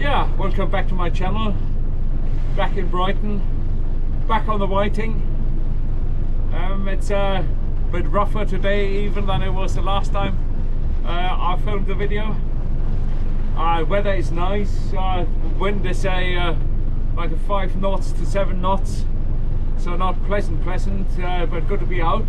Yeah, welcome back to my channel. Back in Brighton, back on the whiting. It's a bit rougher today even than it was the last time I filmed the video. Weather is nice. Wind is like a 5 knots to 7 knots, so not pleasant, but good to be out.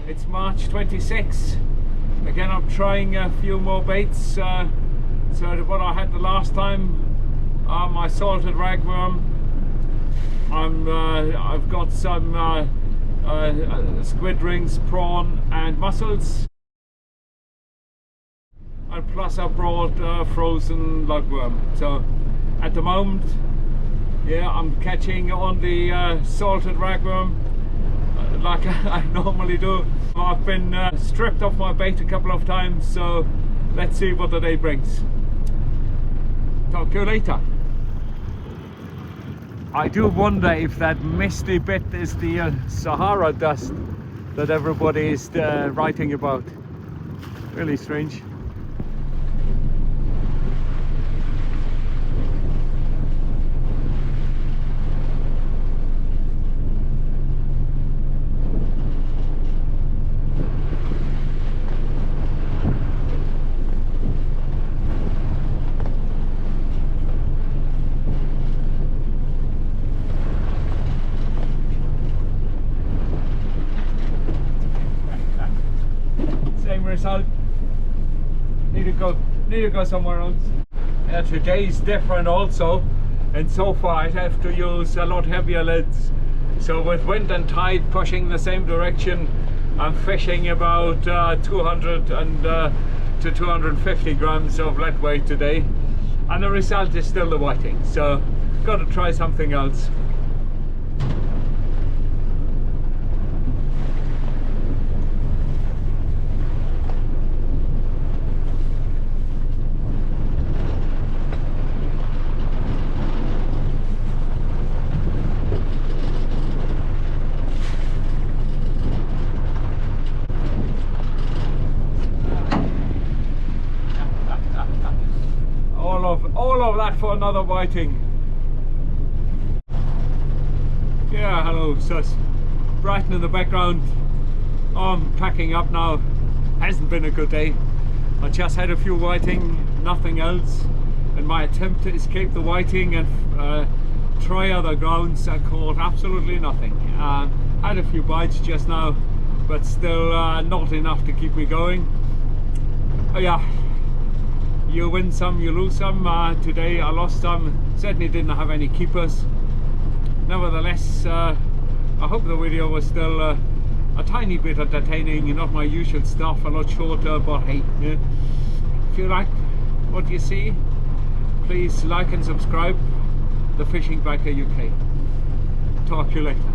It's March 26. Again, I'm trying a few more baits. So what I had the last time, my salted ragworm. I've got some squid rings, prawn and mussels, and plus I brought frozen lugworm. So at the moment, yeah, I'm catching on the salted ragworm like I normally do. I've been stripped off my bait a couple of times, so let's see what the day brings. Talk to you later. I do wonder if that misty bit is the Sahara dust that everybody is writing about. Really strange. Same result. Need to go somewhere else. Today's different also, and so far I have to use a lot heavier leads. So with wind and tide pushing the same direction, I'm fishing about 200 to 250 grams of lead weight today, and the result is still the whiting. So got to try something else. All of that for another whiting. Yeah, hello, sus. Brighton in the background. I'm packing up now. Hasn't been a good day. I just had a few whiting, nothing else. And my attempt to escape the whiting and try other grounds, I caught absolutely nothing. Had a few bites just now, but still not enough to keep me going. Oh yeah. You win some, you lose some. Today I lost some, certainly didn't have any keepers. Nevertheless, I hope the video was still a tiny bit entertaining, not my usual stuff, a lot shorter, but hey, yeah. If you like what you see, please like and subscribe. The Fishing Biker UK. Talk to you later.